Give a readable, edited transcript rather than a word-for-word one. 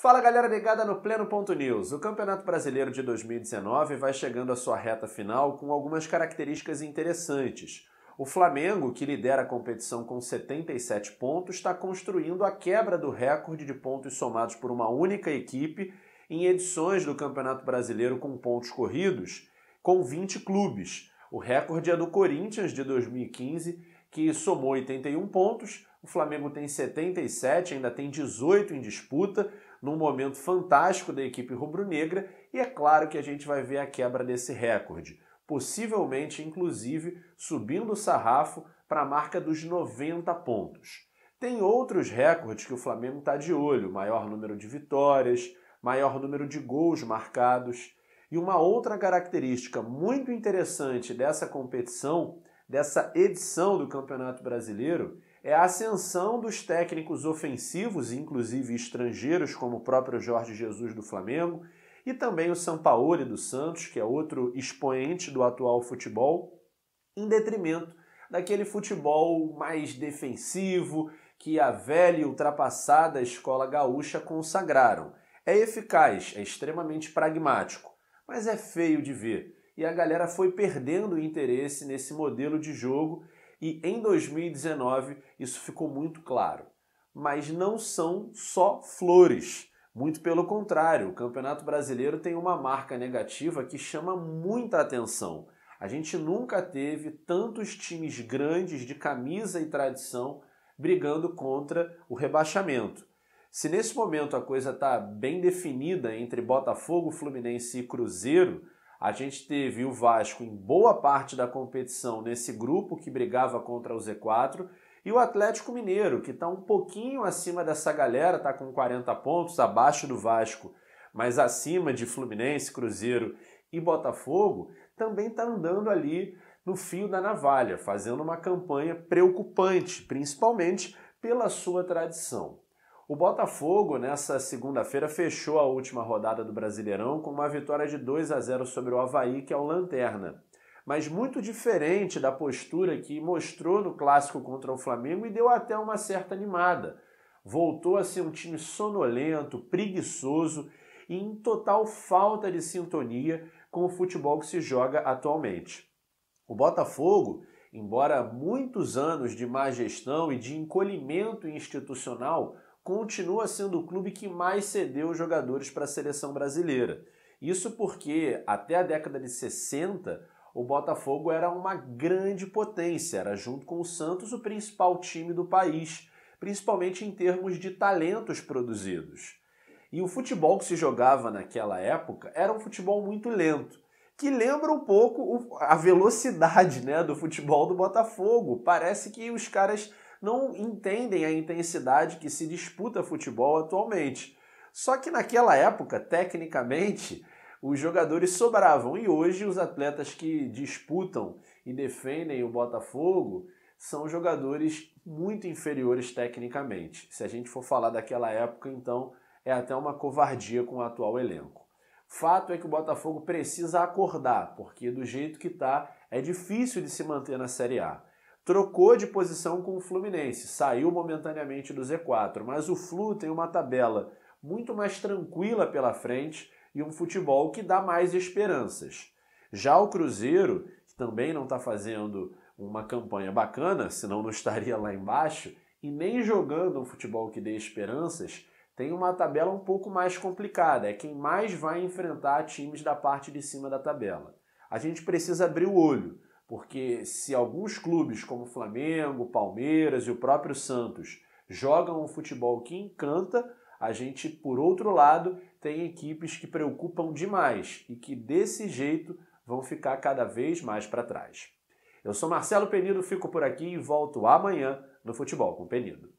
Fala galera ligada no Pleno.news. O Campeonato Brasileiro de 2019 vai chegando à sua reta final com algumas características interessantes. O Flamengo, que lidera a competição com 77 pontos, está construindo a quebra do recorde de pontos somados por uma única equipe em edições do Campeonato Brasileiro com pontos corridos, com 20 clubes. O recorde é do Corinthians de 2015, que somou 81 pontos. O Flamengo tem 77, ainda tem 18 em disputa, num momento fantástico da equipe rubro-negra, e é claro que a gente vai ver a quebra desse recorde, possivelmente, inclusive, subindo o sarrafo para a marca dos 90 pontos. Tem outros recordes que o Flamengo está de olho, maior número de vitórias, maior número de gols marcados, e uma outra característica muito interessante dessa competição, dessa edição do Campeonato Brasileiro, é a ascensão dos técnicos ofensivos, inclusive estrangeiros, como o próprio Jorge Jesus do Flamengo, e também o Sampaoli do Santos, que é outro expoente do atual futebol, em detrimento daquele futebol mais defensivo que a velha e ultrapassada escola gaúcha consagraram. É eficaz, é extremamente pragmático, mas é feio de ver. E a galera foi perdendo o interesse nesse modelo de jogo e em 2019 isso ficou muito claro. Mas não são só flores. Muito pelo contrário, o Campeonato Brasileiro tem uma marca negativa que chama muita atenção. A gente nunca teve tantos times grandes de camisa e tradição brigando contra o rebaixamento. Se nesse momento a coisa está bem definida entre Botafogo, Fluminense e Cruzeiro, a gente teve o Vasco em boa parte da competição nesse grupo que brigava contra o Z4 e o Atlético Mineiro, que está um pouquinho acima dessa galera, está com 40 pontos, abaixo do Vasco, mas acima de Fluminense, Cruzeiro e Botafogo, também está andando ali no fio da navalha, fazendo uma campanha preocupante, principalmente pela sua tradição. O Botafogo, nessa segunda-feira, fechou a última rodada do Brasileirão com uma vitória de 2-0 sobre o Avaí, que é o lanterna. Mas muito diferente da postura que mostrou no clássico contra o Flamengo e deu até uma certa animada. Voltou a ser um time sonolento, preguiçoso e em total falta de sintonia com o futebol que se joga atualmente. O Botafogo, embora muitos anos de má gestão e de encolhimento institucional, continua sendo o clube que mais cedeu jogadores para a seleção brasileira. Isso porque, até a década de 60, o Botafogo era uma grande potência, era junto com o Santos o principal time do país, principalmente em termos de talentos produzidos. E o futebol que se jogava naquela época era um futebol muito lento, que lembra um pouco a velocidade, do futebol do Botafogo. Parece que os caras não entendem a intensidade que se disputa futebol atualmente. Só que naquela época, tecnicamente, os jogadores sobravam e hoje os atletas que disputam e defendem o Botafogo são jogadores muito inferiores tecnicamente. Se a gente for falar daquela época, então é até uma covardia com o atual elenco. Fato é que o Botafogo precisa acordar, porque do jeito que está, é difícil de se manter na Série A. Trocou de posição com o Fluminense, saiu momentaneamente do Z4, mas o Flu tem uma tabela muito mais tranquila pela frente e um futebol que dá mais esperanças. Já o Cruzeiro, que também não está fazendo uma campanha bacana, senão não estaria lá embaixo, e nem jogando um futebol que dê esperanças, tem uma tabela um pouco mais complicada, é quem mais vai enfrentar times da parte de cima da tabela. A gente precisa abrir o olho, porque se alguns clubes como Flamengo, Palmeiras e o próprio Santos jogam um futebol que encanta, a gente, por outro lado, tem equipes que preocupam demais e que desse jeito vão ficar cada vez mais para trás. Eu sou Marcelo Penido, fico por aqui e volto amanhã no Futebol com Penido.